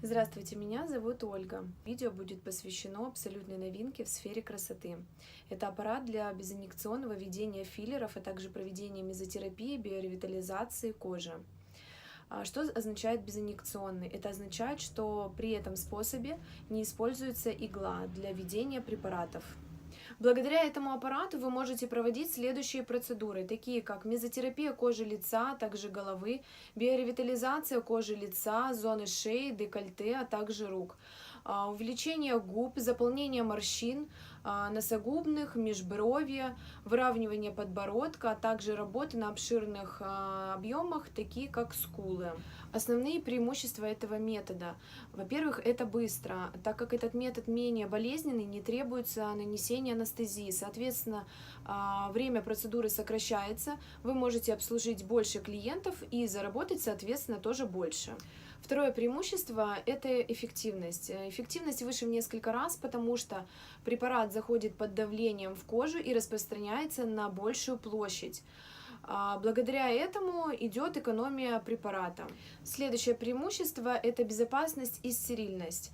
Здравствуйте, меня зовут Ольга. Видео будет посвящено абсолютной новинке в сфере красоты. Это аппарат для безинъекционного введения филлеров, а также проведения мезотерапии, биоревитализации кожи. Что означает безинъекционный? Это означает, что при этом способе не используется игла для введения препаратов. Благодаря этому аппарату вы можете проводить следующие процедуры, такие как мезотерапия кожи лица, а также головы, биоревитализация кожи лица, зоны шеи, декольте, а также рук, увеличение губ, заполнение морщин, носогубных, межбровья, выравнивание подбородка, а также работа на обширных объемах, такие как скулы. Основные преимущества этого метода. Во-первых, это быстро, так как этот метод менее болезненный, не требуется нанесение анестезии. Соответственно, время процедуры сокращается, вы можете обслужить больше клиентов и заработать, соответственно, тоже больше. Второе преимущество – это эффективность. Эффективность выше в несколько раз, потому что препарат заходит под давлением в кожу и распространяется на большую площадь. Благодаря этому идет экономия препарата. Следующее преимущество – это безопасность и стерильность.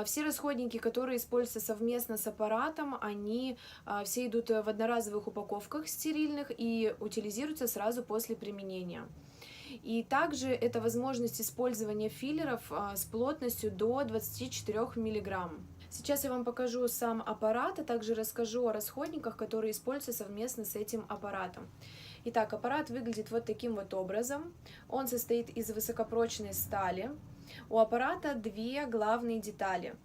Все расходники, которые используются совместно с аппаратом, они все идут в одноразовых упаковках стерильных и утилизируются сразу после применения. И также это возможность использования филлеров с плотностью до 24 мг. Сейчас я вам покажу сам аппарат, а также расскажу о расходниках, которые используются совместно с этим аппаратом. Итак, аппарат выглядит вот таким вот образом. Он состоит из высокопрочной стали. У аппарата две главные детали.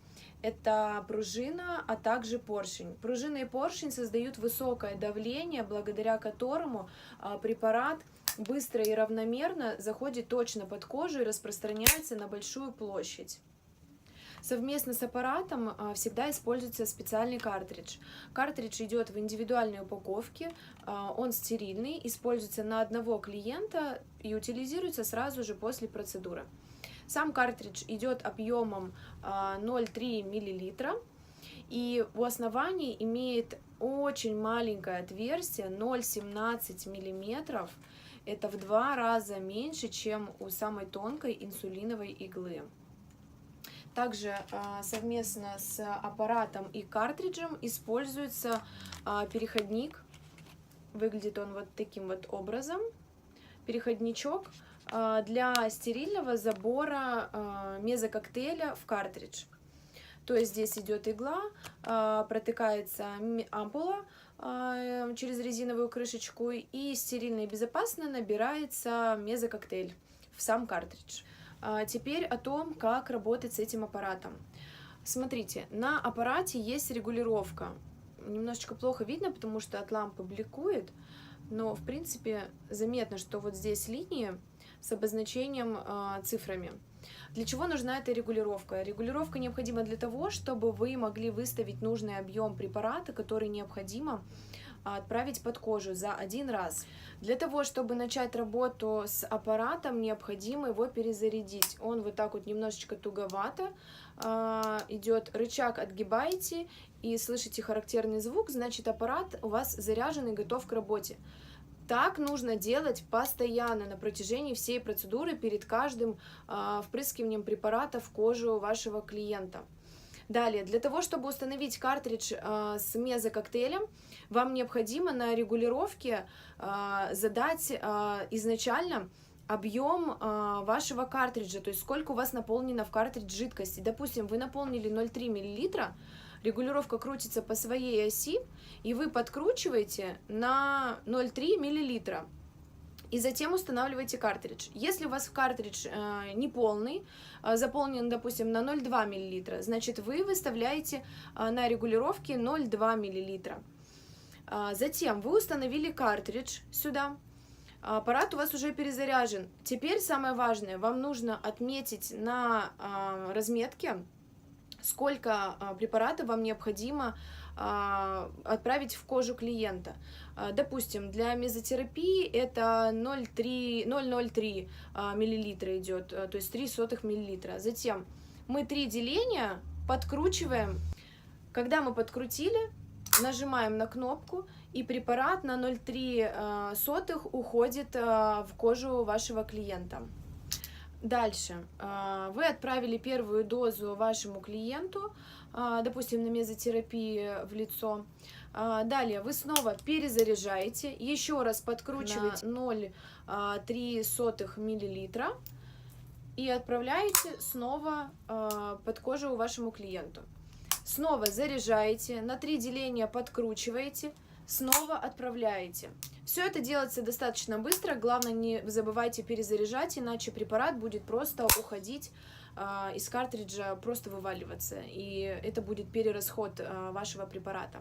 Это пружина, а также поршень. Пружина и поршень создают высокое давление, благодаря которому препарат быстро и равномерно заходит точно под кожу и распространяется на большую площадь. Совместно с аппаратом всегда используется специальный картридж. Картридж идет в индивидуальной упаковке, он стерильный, используется на одного клиента и утилизируется сразу же после процедуры. Сам картридж идет объемом 0,3 мл и у основания имеет очень маленькое отверстие 0,17 мм. Это в 2 раза меньше, чем у самой тонкой инсулиновой иглы. Также совместно с аппаратом и картриджем используется переходник. Выглядит он вот таким вот образом. Переходничок для стерильного забора мезококтейля в картридж. То есть здесь идет игла, протыкается ампула через резиновую крышечку и стерильно и безопасно набирается мезококтейль в сам картридж. Теперь о том, как работать с этим аппаратом. Смотрите, на аппарате есть регулировка. Немножечко плохо видно, потому что от лампы бликует, но в принципе заметно, что вот здесь линии с обозначением цифрами. Для чего нужна эта регулировка? Регулировка необходима для того, чтобы вы могли выставить нужный объем препарата, который необходимо отправить под кожу за один раз. Для того, чтобы начать работу с аппаратом, необходимо его перезарядить. Он вот так вот немножечко туговато идет, рычаг отгибаете и слышите характерный звук, значит аппарат у вас заряжен и готов к работе. Так нужно делать постоянно на протяжении всей процедуры перед каждым впрыскиванием препарата в кожу вашего клиента. Далее, для того, чтобы установить картридж с мезококтейлем, вам необходимо на регулировке задать изначально объем вашего картриджа, то есть сколько у вас наполнено в картридж жидкости. Допустим, вы наполнили 0,3 мл, регулировка крутится по своей оси, и вы подкручиваете на 0,3 мл. И затем устанавливаете картридж. Если у вас картридж не полный, заполнен, допустим, на 0,2 мл, значит вы выставляете на регулировке 0,2 мл. Затем вы установили картридж сюда. Аппарат у вас уже перезаряжен. Теперь самое важное, вам нужно отметить на разметке, сколько препарата вам необходимо отправить в кожу клиента. Допустим, для мезотерапии это 0,03 мл идет, то есть 0,03 мл. Затем мы 3 деления подкручиваем. Когда мы подкрутили, нажимаем на кнопку, и препарат на 0,03 уходит в кожу вашего клиента. Дальше. Вы отправили первую дозу вашему клиенту, допустим, на мезотерапии в лицо. Далее вы снова перезаряжаете, еще раз подкручиваете 0,3 мл и отправляете снова под кожу вашему клиенту. Снова заряжаете, на 3 деления подкручиваете, снова отправляете. Все это делается достаточно быстро, главное не забывайте перезаряжать, иначе препарат будет просто уходить из картриджа, просто вываливаться, и это будет перерасход вашего препарата.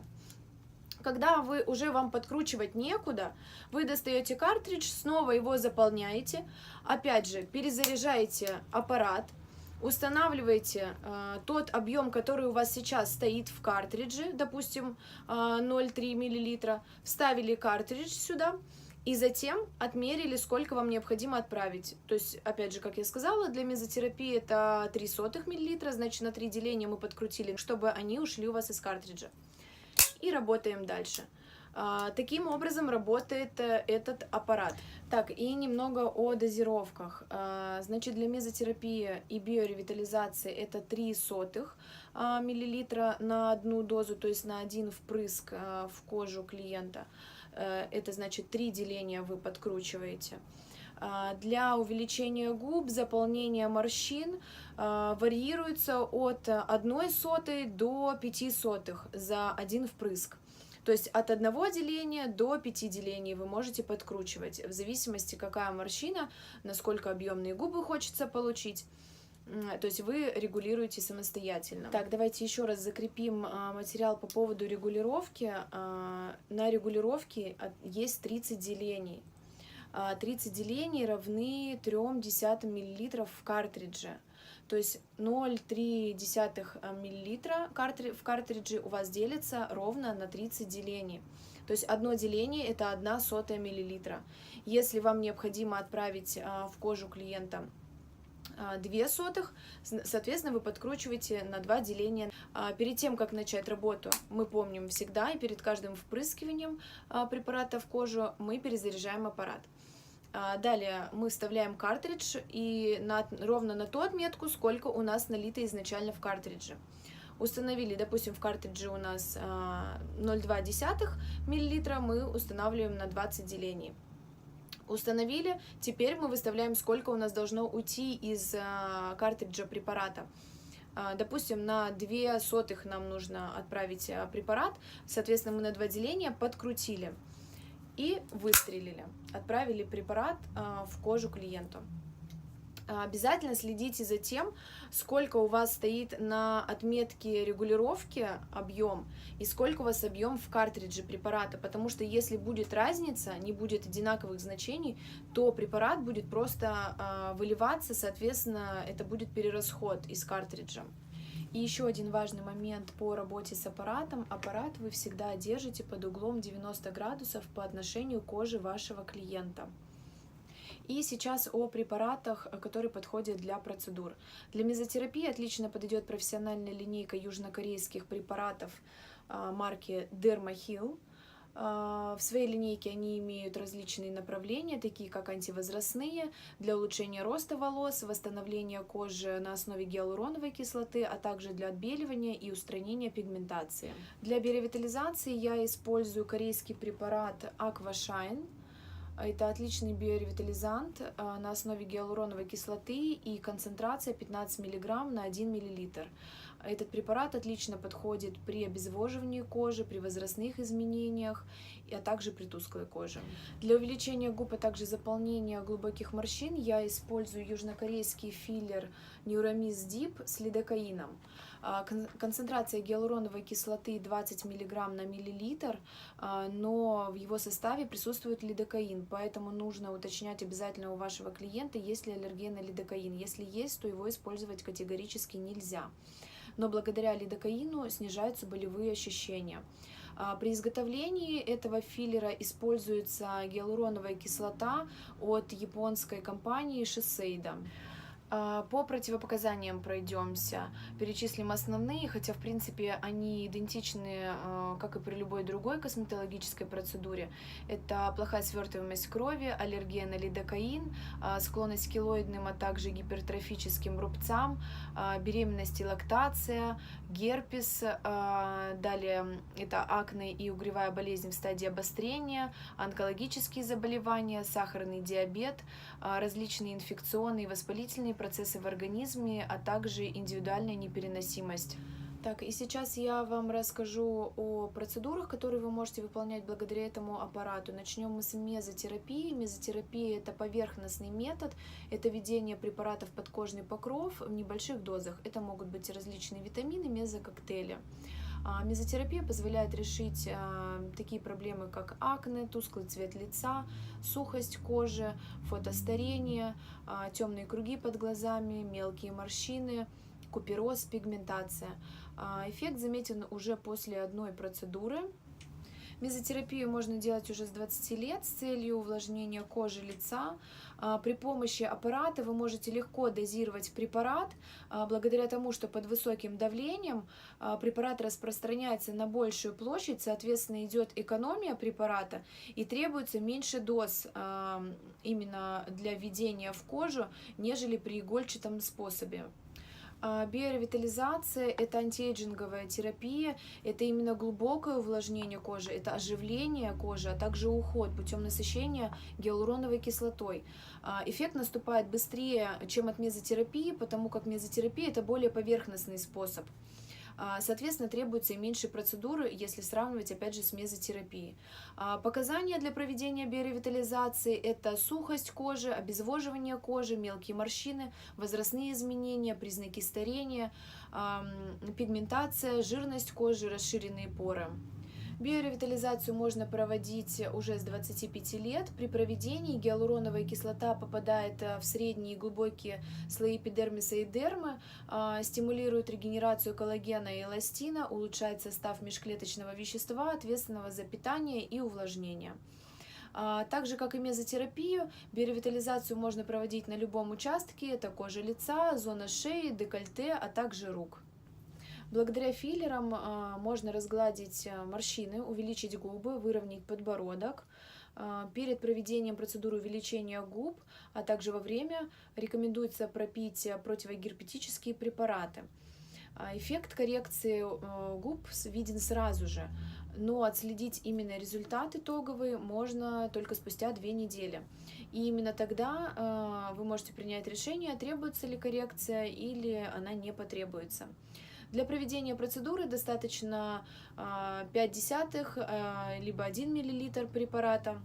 Когда вам подкручивать некуда, вы достаете картридж, снова его заполняете, опять же перезаряжаете аппарат, устанавливаете тот объем, который у вас сейчас стоит в картридже, допустим 0,3 мл, вставили картридж сюда и затем отмерили, сколько вам необходимо отправить. То есть, опять же, как я сказала, для мезотерапии это 0,03 мл, значит на 3 деления мы подкрутили, чтобы они ушли у вас из картриджа. И работаем дальше. Таким образом работает этот аппарат. Так, и немного о дозировках. Значит, для мезотерапии и биоревитализации это 0,03 мл на одну дозу, то есть на один впрыск в кожу клиента. Это значит 3 деления вы подкручиваете. Для увеличения губ, заполнения морщин варьируется от 0,01 до 0,05 за один впрыск. То есть от 1 деления до 5 делений вы можете подкручивать, в зависимости, какая морщина, насколько объемные губы хочется получить. То есть вы регулируете самостоятельно. Так, давайте еще раз закрепим материал по поводу регулировки. На регулировке есть 30 делений. 30 делений равны 0,3 мл в картридже. То есть 0,3 мл в картридже у вас делится ровно на 30 делений. То есть одно деление это 0,01 мл. Если вам необходимо отправить в кожу клиента 0,02, соответственно, вы подкручиваете на 2 деления. Перед тем, как начать работу, мы помним всегда, и перед каждым впрыскиванием препарата в кожу мы перезаряжаем аппарат. Далее мы вставляем картридж и ровно на ту отметку, сколько у нас налито изначально в картридже. Установили, допустим, в картридже у нас 0,2 мл, мы устанавливаем на 20 делений. Установили, теперь мы выставляем, сколько у нас должно уйти из картриджа препарата. Допустим, на 0,02 нам нужно отправить препарат, соответственно, мы на 2 деления подкрутили и выстрелили, отправили препарат в кожу клиенту. Обязательно следите за тем, сколько у вас стоит на отметке регулировки объем и сколько у вас объем в картридже препарата, потому что если будет разница, не будет одинаковых значений, то препарат будет просто выливаться, соответственно, это будет перерасход из картриджа. И еще один важный момент по работе с аппаратом. Аппарат вы всегда держите под углом 90 градусов по отношению к коже вашего клиента. И сейчас о препаратах, которые подходят для процедур. Для мезотерапии отлично подойдет профессиональная линейка южнокорейских препаратов марки Dermaheal. В своей линейке они имеют различные направления, такие как антивозрастные, для улучшения роста волос, восстановления кожи на основе гиалуроновой кислоты, а также для отбеливания и устранения пигментации. Для биоревитализации я использую корейский препарат Aquashine. Это отличный биоревитализант на основе гиалуроновой кислоты и концентрация 15 мг на 1 мл. Этот препарат отлично подходит при обезвоживании кожи, при возрастных изменениях, а также при тусклой коже. Для увеличения губ, а также заполнения глубоких морщин я использую южнокорейский филлер Neuramis Deep с лидокаином. Концентрация гиалуроновой кислоты 20 мг на миллилитр, но в его составе присутствует лидокаин, поэтому нужно уточнять обязательно у вашего клиента, есть ли аллергия на лидокаин. Если есть, то его использовать категорически нельзя. Но благодаря лидокаину снижаются болевые ощущения. При изготовлении этого филлера используется гиалуроновая кислота от японской компании Shiseido. По противопоказаниям пройдемся, перечислим основные, хотя в принципе они идентичны, как и при любой другой косметологической процедуре. Это плохая свертываемость крови, аллергия на лидокаин, склонность к келоидным, а также гипертрофическим рубцам, беременность и лактация, герпес, далее это акне и угревая болезнь в стадии обострения, онкологические заболевания, сахарный диабет, различные инфекционные и воспалительные процессы в организме, а также индивидуальная непереносимость. Так, и сейчас я вам расскажу о процедурах, которые вы можете выполнять благодаря этому аппарату. Начнем мы с мезотерапии. Мезотерапия – это поверхностный метод, это введение препаратов под кожный покров в небольших дозах. Это могут быть различные витамины, мезококтейли. Мезотерапия позволяет решить такие проблемы, как акне, тусклый цвет лица, сухость кожи, фотостарение, темные круги под глазами, мелкие морщины, купероз, пигментация. Эффект заметен уже после одной процедуры. Мезотерапию можно делать уже с 20 лет с целью увлажнения кожи лица. При помощи аппарата вы можете легко дозировать препарат, благодаря тому, что под высоким давлением препарат распространяется на большую площадь, соответственно, идет экономия препарата и требуется меньше доз именно для введения в кожу, нежели при игольчатом способе. Биоревитализация – это антиэйджинговая терапия, это именно глубокое увлажнение кожи, это оживление кожи, а также уход путем насыщения гиалуроновой кислотой. Эффект наступает быстрее, чем от мезотерапии, потому как мезотерапия – это более поверхностный способ. Соответственно, требуется и меньше процедуры, если сравнивать, опять же, с мезотерапией. Показания для проведения биоревитализации – это сухость кожи, обезвоживание кожи, мелкие морщины, возрастные изменения, признаки старения, пигментация, жирность кожи, расширенные поры. Биоревитализацию можно проводить уже с 25 лет. При проведении гиалуроновая кислота попадает в средние и глубокие слои эпидермиса и дермы, стимулирует регенерацию коллагена и эластина, улучшает состав межклеточного вещества, ответственного за питание и увлажнение. Так же, как и мезотерапию, биоревитализацию можно проводить на любом участке, это кожа лица, зона шеи, декольте, а также рук. Благодаря филлерам можно разгладить морщины, увеличить губы, выровнять подбородок. Перед проведением процедуры увеличения губ, а также во время, рекомендуется пропить противогерпетические препараты. Эффект коррекции губ виден сразу же, но отследить именно результат итоговый можно только спустя 2 недели. И именно тогда вы можете принять решение, требуется ли коррекция или она не потребуется. Для проведения процедуры достаточно 0,5 либо 1 мл препарата,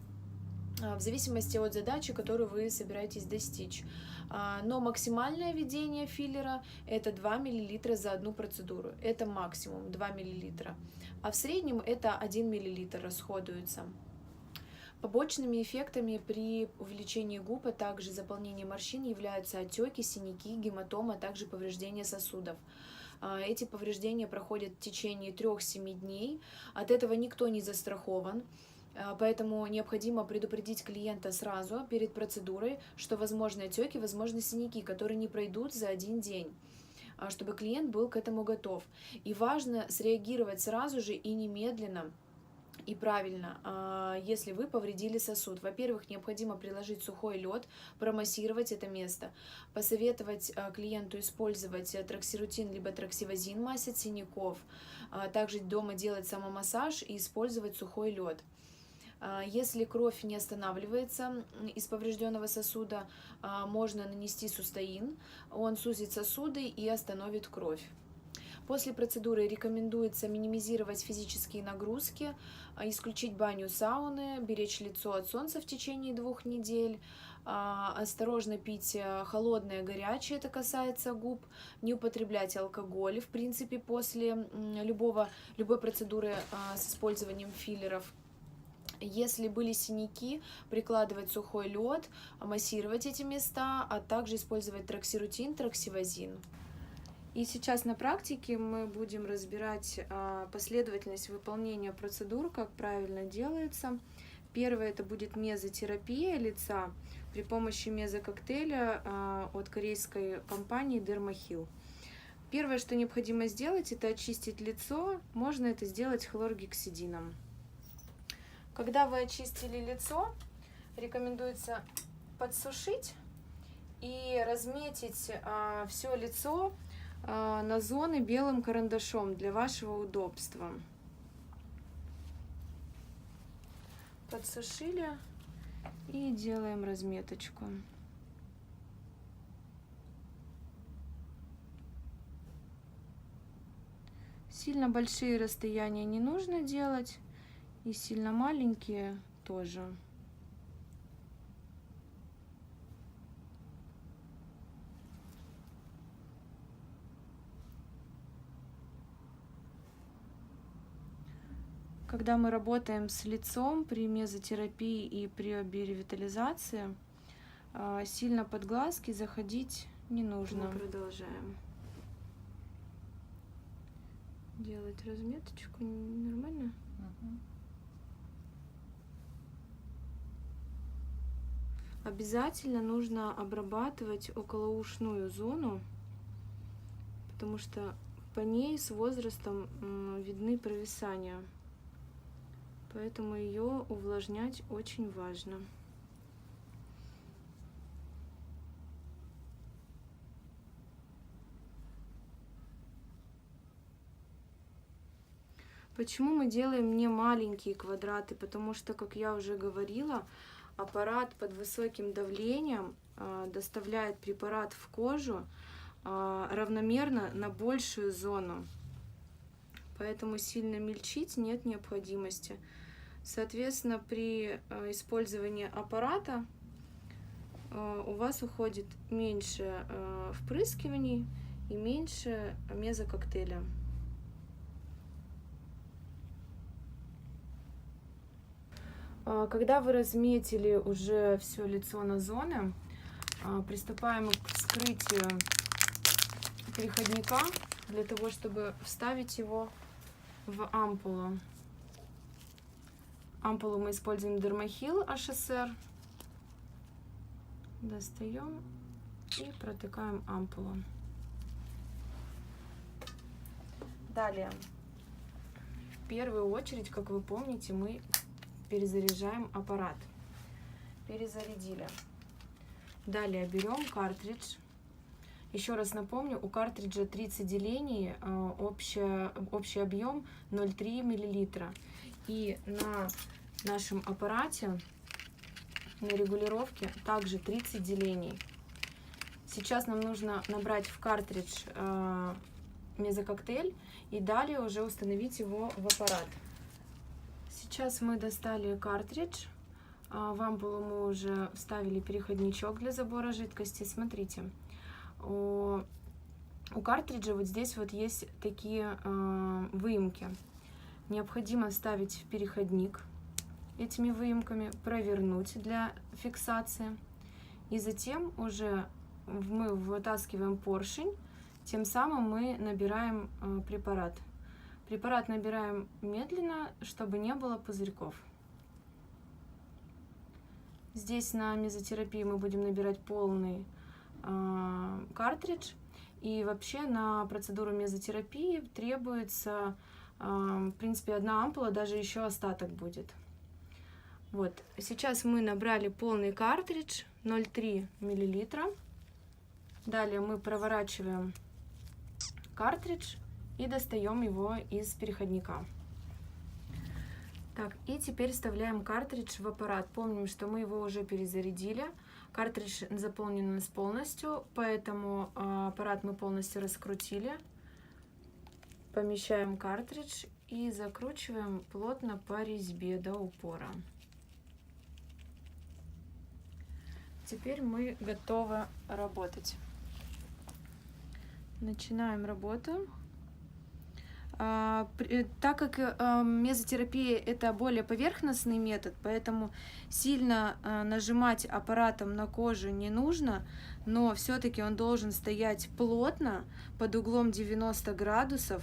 в зависимости от задачи, которую вы собираетесь достичь. Но максимальное введение филлера – это 2 мл за одну процедуру. Это максимум 2 мл. А в среднем это 1 мл расходуется. Побочными эффектами при увеличении губ, а также заполнении морщин являются отеки, синяки, гематомы, а также повреждения сосудов. Эти повреждения проходят в течение 3-7 дней. От этого никто не застрахован. Поэтому необходимо предупредить клиента сразу перед процедурой, что возможны отеки, возможны синяки, которые не пройдут за 1 день, чтобы клиент был к этому готов. И важно среагировать сразу же и немедленно, и правильно, если вы повредили сосуд. Во-первых, необходимо приложить сухой лед, промассировать это место, посоветовать клиенту использовать троксирутин либо троксивазин, мазь от синяков, также дома делать самомассаж и использовать сухой лед. Если кровь не останавливается из поврежденного сосуда, можно нанести сустаин, он сузит сосуды и остановит кровь. После процедуры рекомендуется минимизировать физические нагрузки, исключить баню, сауны, беречь лицо от солнца в течение 2 недель, осторожно пить холодное, горячее, это касается губ, не употреблять алкоголь, в принципе, после любой процедуры с использованием филлеров. Если были синяки, прикладывать сухой лед, массировать эти места, а также использовать троксирутин, троксивазин. И сейчас на практике мы будем разбирать последовательность выполнения процедур, как правильно делается. Первое это будет мезотерапия лица при помощи мезококтейля от корейской компании Dermaheal. Первое, что необходимо сделать, это очистить лицо. Можно это сделать хлоргексидином. Когда вы очистили лицо, рекомендуется подсушить и разметить все лицо на зоны белым карандашом для вашего удобства. Подсушили и делаем разметочку. Сильно большие расстояния не нужно делать, и сильно маленькие тоже. Когда мы работаем с лицом при мезотерапии и при биоревитализации, сильно под глазки заходить не нужно. Мы продолжаем делать разметочку. Нормально? Обязательно нужно обрабатывать околоушную зону, потому что по ней с возрастом видны провисания. Поэтому ее увлажнять очень важно. Почему мы делаем не маленькие квадраты? Потому что, как я уже говорила, аппарат под высоким давлением доставляет препарат в кожу равномерно на большую зону. Поэтому сильно мельчить нет необходимости. Соответственно, при использовании аппарата у вас уходит меньше впрыскиваний и меньше мезококтейля. Когда вы разметили уже все лицо на зоны, приступаем к вскрытию переходника для того, чтобы вставить его в ампулу. Ампулу мы используем Dermaheal HSR. Достаем и протыкаем ампулу. Далее, в первую очередь, как вы помните, мы перезаряжаем аппарат. Перезарядили. Далее берем картридж. Еще раз напомню, у картриджа 30 делений, общий объем 0,3 мл. И на нашем аппарате, на регулировке, также 30 делений. Сейчас нам нужно набрать в картридж мезококтейль и далее уже установить его в аппарат. Сейчас мы достали картридж. В ампулу мы уже вставили переходничок для забора жидкости. Смотрите, у картриджа вот здесь вот есть такие выемки. Необходимо вставить в переходник этими выемками, провернуть для фиксации. И затем уже мы вытаскиваем поршень, тем самым мы набираем препарат. Препарат набираем медленно, чтобы не было пузырьков. Здесь на мезотерапии мы будем набирать полный картридж. И вообще на процедуру мезотерапии требуется, в принципе, одна ампула, даже еще остаток будет. Вот, сейчас мы набрали полный картридж 0,3 мл. Далее мы проворачиваем картридж и достаем его из переходника. Так, и теперь вставляем картридж в аппарат. Помним, что мы его уже перезарядили. Картридж заполнен у нас полностью, поэтому аппарат мы полностью раскрутили. Помещаем картридж и закручиваем плотно по резьбе до упора. Теперь мы готовы работать. Начинаем работу. Так как мезотерапия это более поверхностный метод, поэтому сильно нажимать аппаратом на кожу не нужно, но все-таки он должен стоять плотно под углом 90 градусов.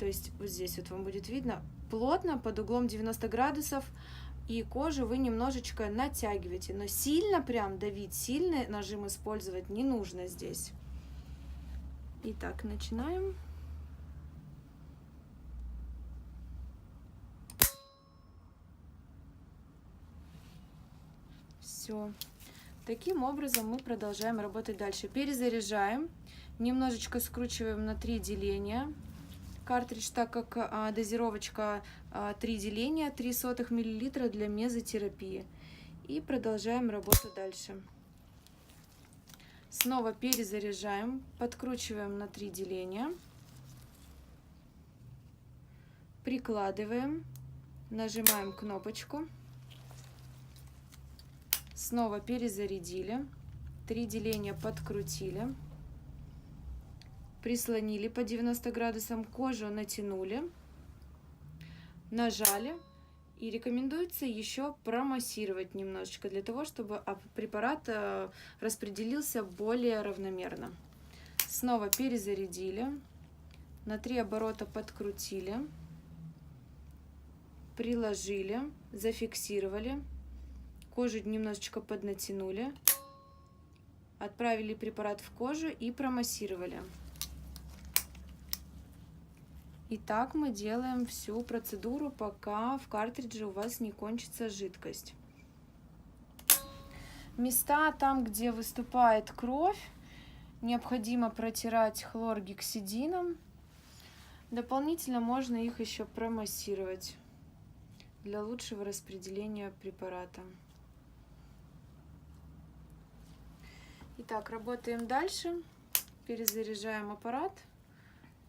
То есть вот здесь вот вам будет видно, плотно под углом 90 градусов и кожу вы немножечко натягиваете, но сильно прям давить, сильный нажим использовать не нужно здесь. Итак, начинаем. Все. Таким образом мы продолжаем работать дальше. Перезаряжаем, немножечко скручиваем на 3 деления картридж, так как дозировочка 3 деления, 0,03 мл для мезотерапии. И продолжаем работу дальше. Снова перезаряжаем, подкручиваем на 3 деления, прикладываем, нажимаем кнопочку. Снова перезарядили, 3 деления подкрутили, прислонили по 90 градусам, кожу натянули, нажали. И рекомендуется еще промассировать немножечко, для того, чтобы препарат распределился более равномерно. Снова перезарядили, на 3 оборота подкрутили, приложили, зафиксировали. Кожу немножечко поднатянули, отправили препарат в кожу и промассировали. И так мы делаем всю процедуру, пока в картридже у вас не кончится жидкость. Места там, где выступает кровь, необходимо протирать хлоргексидином. Дополнительно можно их еще промассировать для лучшего распределения препарата. Итак, работаем дальше. Перезаряжаем аппарат,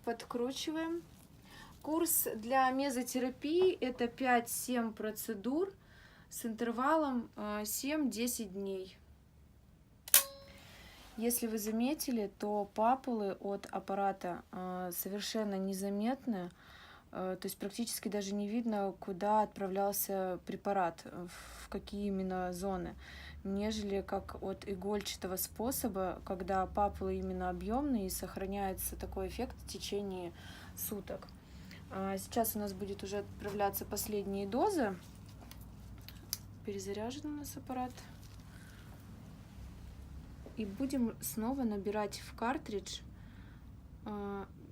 подкручиваем. Курс для мезотерапии — это 5-7 процедур с интервалом 7-10 дней. Если вы заметили, то папулы от аппарата совершенно незаметны, то есть практически даже не видно, куда отправлялся препарат, в какие именно зоны, нежели как от игольчатого способа, когда папулы именно объемные и сохраняется такой эффект в течение суток. Сейчас у нас будет уже отправляться последние дозы. Перезаряжен у нас аппарат. И будем снова набирать в картридж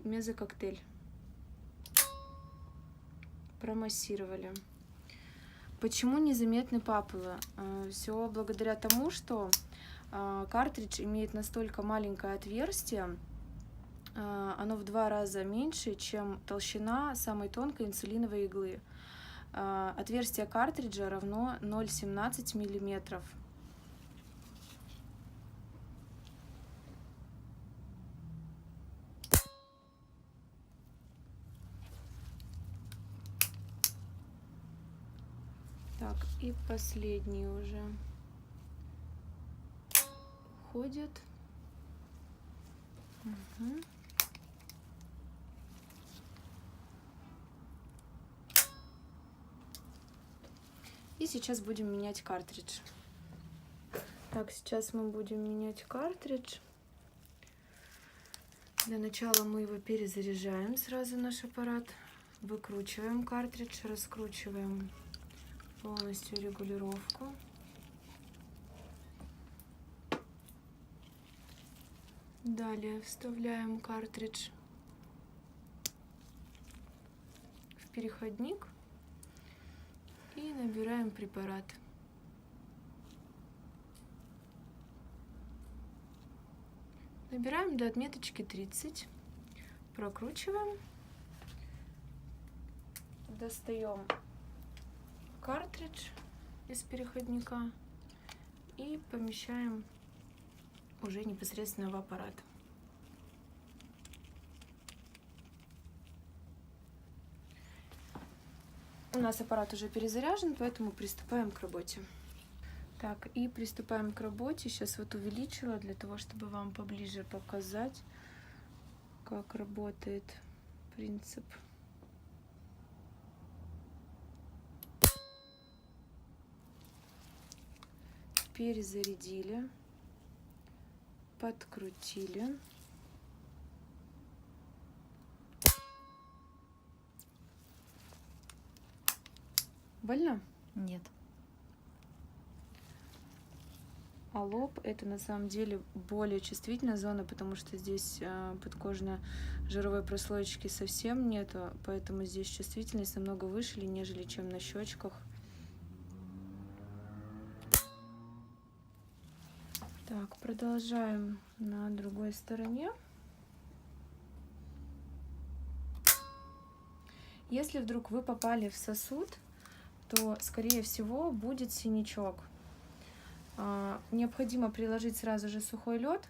мезококтейль. Промассировали. Почему незаметны папулы? Все благодаря тому, что картридж имеет настолько маленькое отверстие, оно в 2 раза меньше, чем толщина самой тонкой инсулиновой иглы. Отверстие картриджа равно 0,17 мм. Так, и последний уже ходит. Угу. И сейчас будем менять картридж. Так, сейчас мы будем менять картридж. Для начала мы его перезаряжаем сразу, наш аппарат. Выкручиваем картридж, раскручиваем полностью регулировку. Далее вставляем картридж в переходник и набираем препарат. Набираем до отметочки 30, прокручиваем, достаем картридж из переходника и помещаем уже непосредственно в аппарат. У нас аппарат уже перезаряжен, поэтому приступаем к работе. Так, и приступаем к работе. Сейчас вот увеличила, для того, чтобы вам поближе показать, как работает принцип. Перезарядили, подкрутили. Больно? Нет. А лоб — это на самом деле более чувствительная зона, потому что здесь подкожно-жировой прослоечки совсем нету, поэтому здесь чувствительность намного выше, нежели чем на щечках. Так, продолжаем на другой стороне. Если вдруг вы попали в сосуд, то, скорее всего, будет синячок. Необходимо приложить сразу же сухой лед.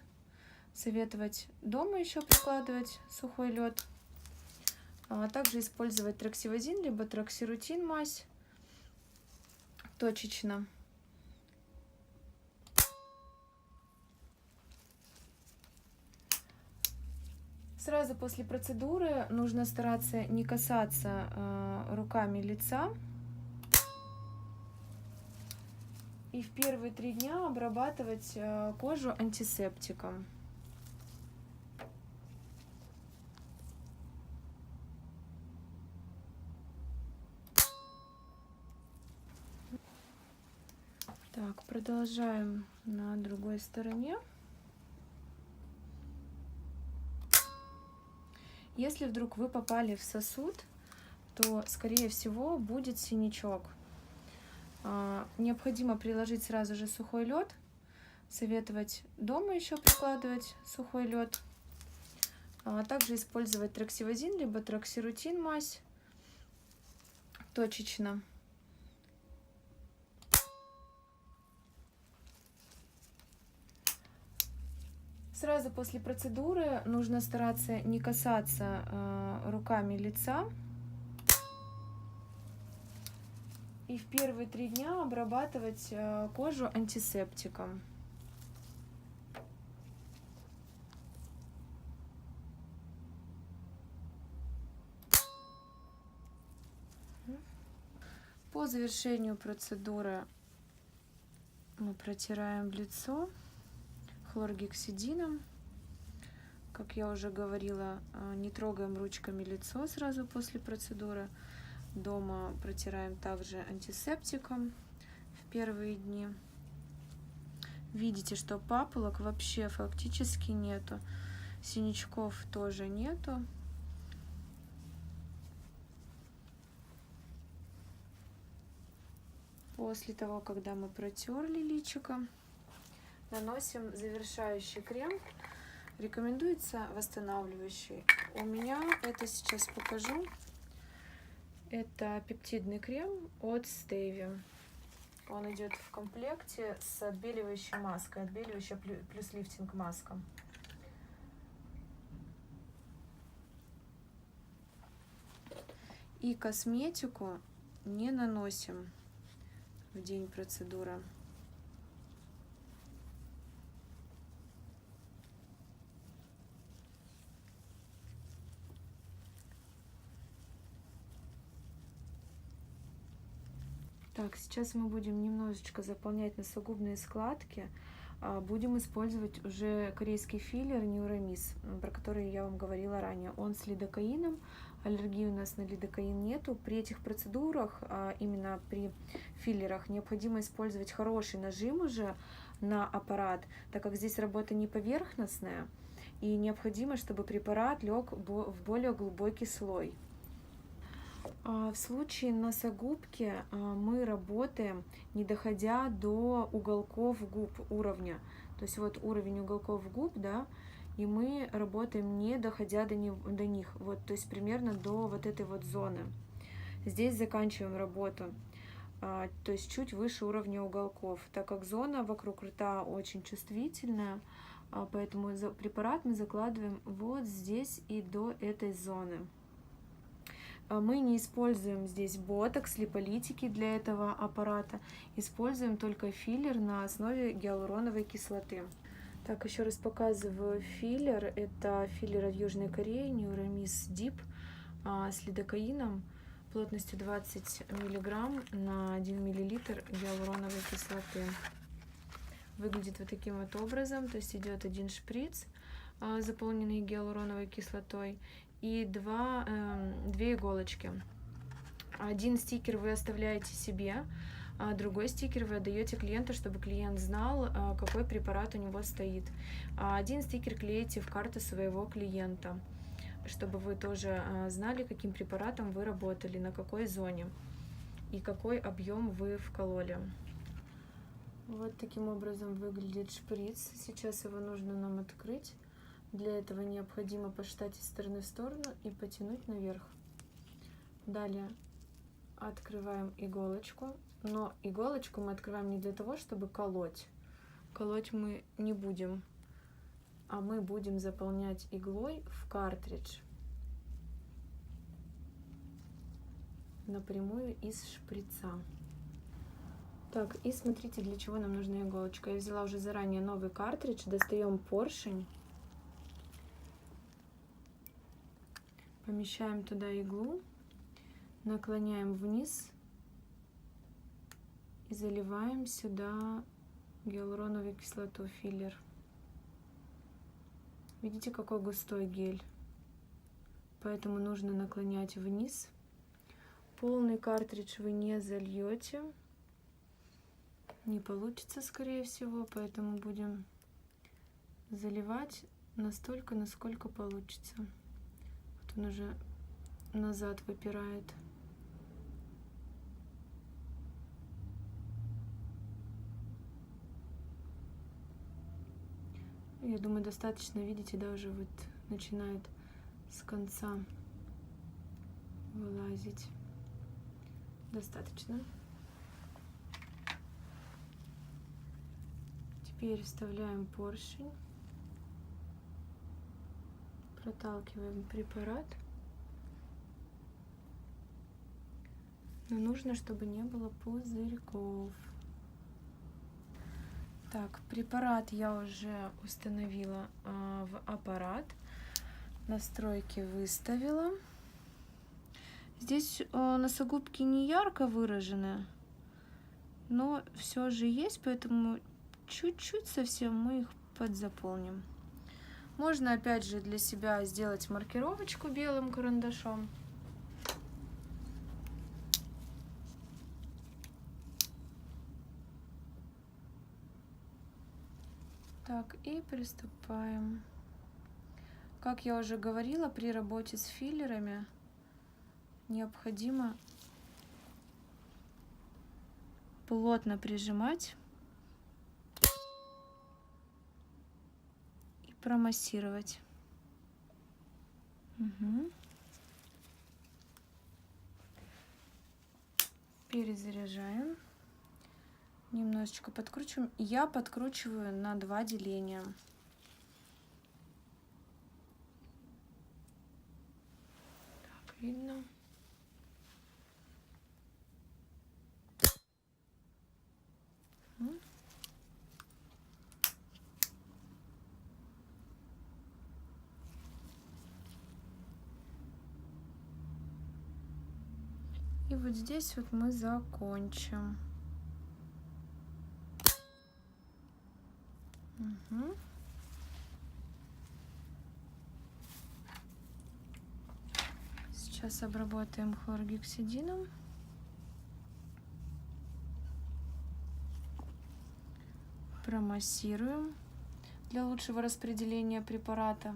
Советовать дома еще прикладывать сухой лед. А также использовать троксивозин, либо троксирутин мазь точечно. Сразу после процедуры нужно стараться не касаться руками лица. И в первые 3 дня обрабатывать кожу антисептиком. Так, продолжаем на другой стороне. Если вдруг вы попали в сосуд, то, скорее всего, будет синячок. Необходимо приложить сразу же сухой лед. Советовать дома еще прикладывать сухой лед. А также использовать троксивозин, либо троксирутин мазь точечно. Сразу после процедуры нужно стараться не касаться руками лица. И в первые 3 дня обрабатывать кожу антисептиком. По завершению процедуры мы протираем лицо хлоргексидином. Как я уже говорила, не трогаем ручками лицо сразу после процедуры. Дома протираем также антисептиком в первые дни. Видите, что папулок вообще фактически нету, синячков тоже нету. После того, когда мы протерли личико, наносим завершающий крем. Рекомендуется восстанавливающий. У меня это сейчас покажу. Это пептидный крем от Stevia. Он идет в комплекте с отбеливающей маской, отбеливающая плюс лифтинг маска. И косметику не наносим в день процедуры. Так, сейчас мы будем немножечко заполнять носогубные складки. Будем использовать уже корейский филлер Неуромис, про который я вам говорила ранее. Он с лидокаином. Аллергии у нас на лидокаин нету. При этих процедурах, именно при филлерах, необходимо использовать хороший нажим уже на аппарат, так как здесь работа не поверхностная, и необходимо, чтобы препарат лег в более глубокий слой. В случае носогубки мы работаем, не доходя до уголков губ уровня. То есть вот уровень уголков губ, да, и мы работаем, не доходя до них, вот, то есть примерно до вот этой вот зоны. Здесь заканчиваем работу, то есть чуть выше уровня уголков, так как зона вокруг рта очень чувствительная, поэтому препарат мы закладываем вот здесь и до этой зоны. Мы не используем здесь ботокс, липолитики для этого аппарата, используем только филлер на основе гиалуроновой кислоты. Так, еще раз показываю филлер. Это филлер от Южной Кореи, Neuramis Deep, с лидокаином, плотностью 20 мг на 1 мл гиалуроновой кислоты. Выглядит вот таким вот образом, то есть идет один шприц, заполненный гиалуроновой кислотой, и две иголочки. Один стикер вы оставляете себе, А другой стикер вы отдаете клиенту, чтобы клиент знал, какой препарат у него стоит. А один стикер клеите в карту своего клиента, чтобы вы тоже знали, каким препаратом вы работали, на какой зоне и какой объем вы вкололи. Вот таким образом выглядит шприц. Сейчас его нужно нам открыть. Для этого необходимо посчитать из стороны в сторону и потянуть наверх. Далее открываем иголочку. Но иголочку мы открываем не для того, чтобы колоть. Колоть мы не будем, а мы будем заполнять иглой в картридж напрямую из шприца. Так, и смотрите, для чего нам нужна иголочка. Я взяла уже заранее новый картридж. Достаем поршень. Помещаем туда иглу. Наклоняем вниз. И заливаем сюда гиалуроновую кислоту, филлер. Видите, какой густой гель? Поэтому нужно наклонять вниз. Полный картридж вы не зальете. Не получится, скорее всего, поэтому будем заливать настолько, насколько получится. Вот он уже назад выпирает. Я думаю, достаточно, видите, да, уже вот начинает с конца вылазить. Достаточно. Теперь вставляем поршень, проталкиваем препарат. Но нужно, чтобы не было пузырьков. Так, препарат я уже установила в аппарат. Настройки выставила. Здесь носогубки не ярко выражены, но все же есть, поэтому чуть-чуть совсем мы их подзаполним. Можно опять же для себя сделать маркировочку белым карандашом. Так, и приступаем. Как я уже говорила, при работе с филлерами необходимо плотно прижимать и промассировать. Угу. Перезаряжаем. Немножечко подкручиваем. Я подкручиваю на 2 деления. Так, видно. И вот здесь вот мы закончим. Угу. Сейчас обработаем хлоргексидином. Промассируем для лучшего распределения препарата.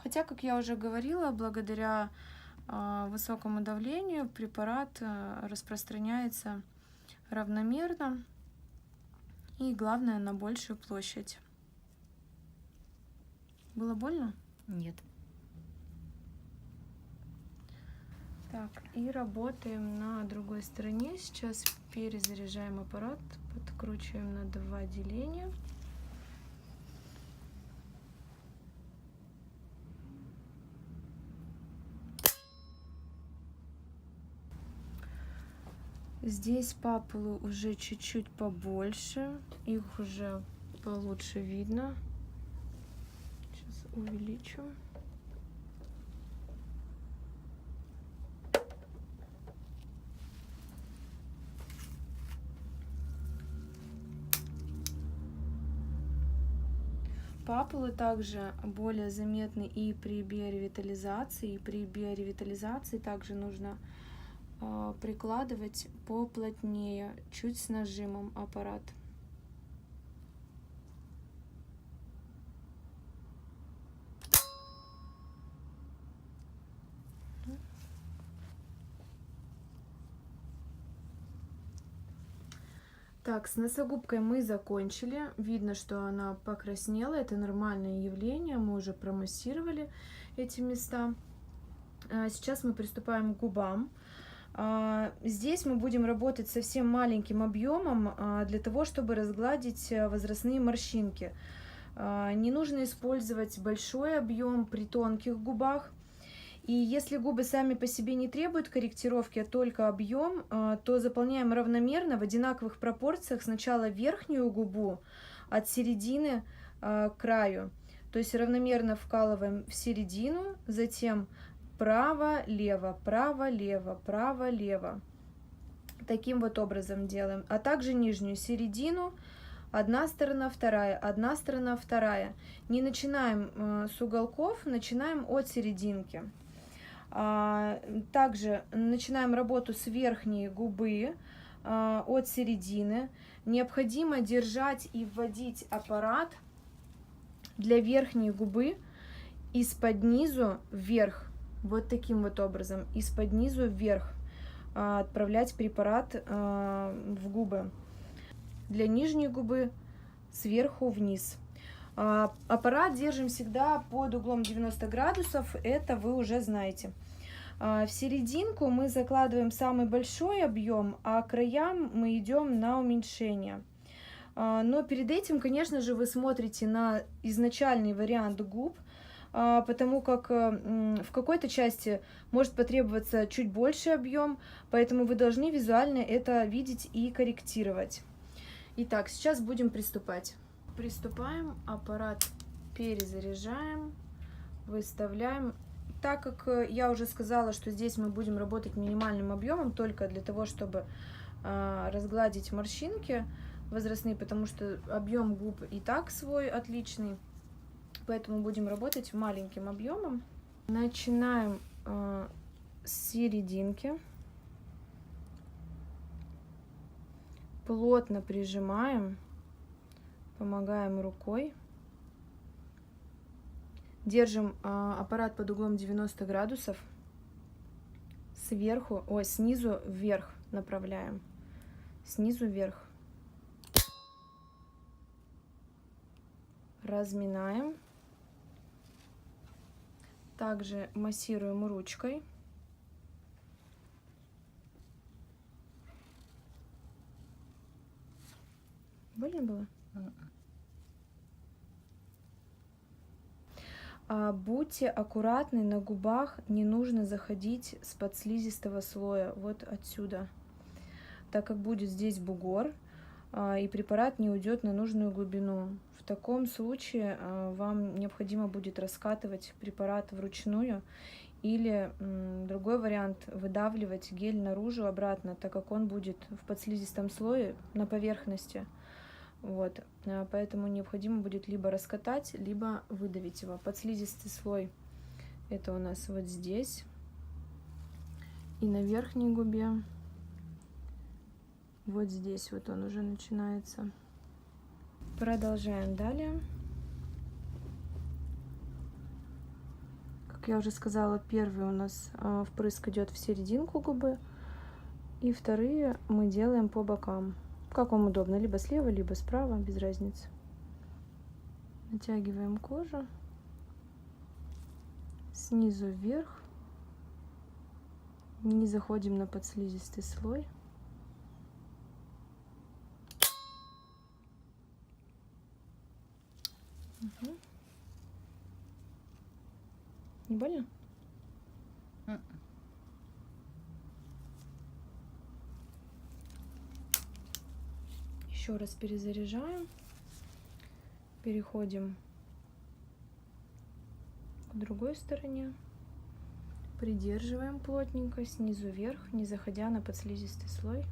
Хотя, как я уже говорила, благодаря высокому давлению препарат распространяется равномерно и, главное, на большую площадь. Было больно? Нет. Так, и работаем на другой стороне. Сейчас перезаряжаем аппарат, подкручиваем на 2 деления. Здесь папулы уже чуть-чуть побольше, их уже получше видно. Сейчас увеличу. Папулы также более заметны и при биоревитализации. И при биоревитализации также нужно прикладывать поплотнее, чуть с нажимом аппарат. Так, с носогубкой мы закончили. Видно, что она покраснела. Это нормальное явление. Мы уже промассировали эти места. Сейчас мы приступаем к губам. Здесь мы будем работать совсем маленьким объемом для того, чтобы разгладить возрастные морщинки. Не нужно использовать большой объем при тонких губах. И если губы сами по себе не требуют корректировки, а только объем, то заполняем равномерно в одинаковых пропорциях сначала верхнюю губу от середины к краю. То есть равномерно вкалываем в середину, затем право-лево, право-лево, право-лево. Таким вот образом делаем. А также нижнюю середину, одна сторона, вторая, одна сторона, вторая. Не начинаем с уголков, начинаем от серединки. Также начинаем работу с верхней губы от середины. Необходимо держать и вводить аппарат для верхней губы из-под низу вверх. Вот таким вот образом, из-под низу вверх отправлять препарат в губы. Для нижней губы сверху вниз. Аппарат держим всегда под углом 90 градусов, это вы уже знаете. В серединку мы закладываем самый большой объем, а к краям мы идем на уменьшение. Но перед этим, конечно же, вы смотрите на изначальный вариант губ, потому как в какой-то части может потребоваться чуть больший объем, поэтому вы должны визуально это видеть и корректировать. Итак, сейчас будем приступать. Приступаем, аппарат перезаряжаем, выставляем. Так как я уже сказала, что здесь мы будем работать минимальным объемом, только для того, чтобы разгладить морщинки возрастные, потому что объем губ и так свой отличный, поэтому будем работать маленьким объемом. Начинаем с серединки, плотно прижимаем. Помогаем рукой. Держим аппарат под углом 90 градусов. Снизу вверх направляем. Снизу вверх. Разминаем. Также массируем ручкой. Больно было? Будьте аккуратны, на губах не нужно заходить с подслизистого слоя, вот отсюда, так как будет здесь бугор, и препарат не уйдет на нужную глубину. В таком случае вам необходимо будет раскатывать препарат вручную, или другой вариант, выдавливать гель наружу обратно, так как он будет в подслизистом слое на поверхности. Вот, поэтому необходимо будет либо раскатать, либо выдавить его. Подслизистый слой это у нас вот здесь и на верхней губе. Вот здесь вот он уже начинается. Продолжаем далее. Как я уже сказала, первый у нас впрыск идет в серединку губы, и вторые мы делаем по бокам. Как вам удобно, либо слева, либо справа, без разницы. Натягиваем кожу снизу вверх, не заходим на подслизистый слой. Угу. Не больно? Еще раз перезаряжаем, переходим к другой стороне, придерживаем плотненько снизу вверх, не заходя на подслизистый слой.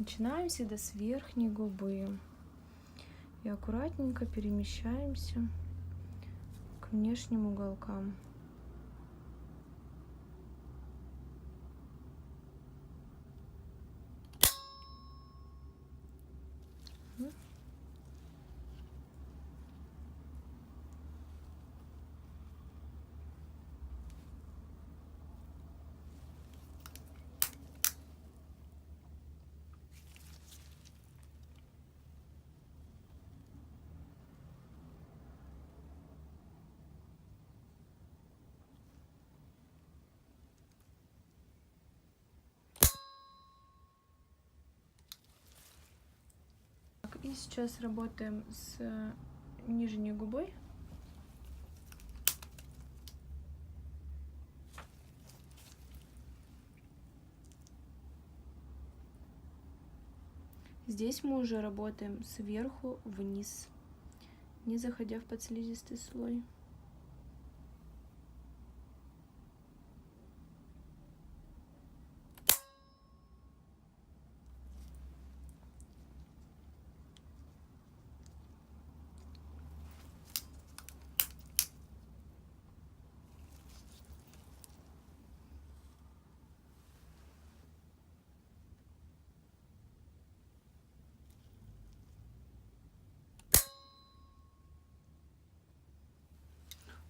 Начинаем всегда с верхней губы и аккуратненько перемещаемся к внешним уголкам. И сейчас работаем с нижней губой. Здесь мы уже работаем сверху вниз, не заходя в подслизистый слой.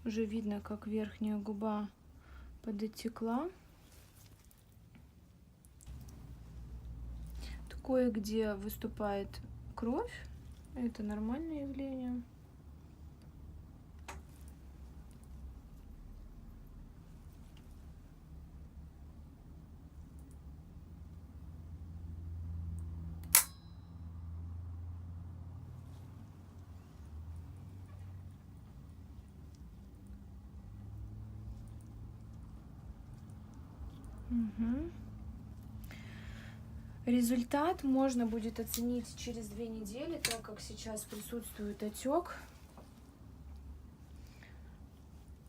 Уже видно, как верхняя губа подотекла. Кое-где выступает кровь. Это нормальное явление. Результат можно будет оценить через 2 недели, так как сейчас присутствует отек.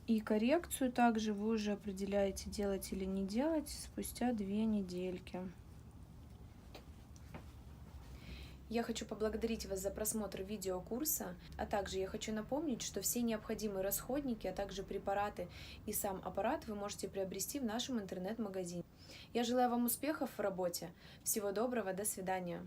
И коррекцию также вы уже определяете, делать или не делать, спустя 2 недельки. Я хочу поблагодарить вас за просмотр видеокурса, а также я хочу напомнить, что все необходимые расходники, а также препараты и сам аппарат вы можете приобрести в нашем интернет-магазине. Я желаю вам успехов в работе. Всего доброго, до свидания.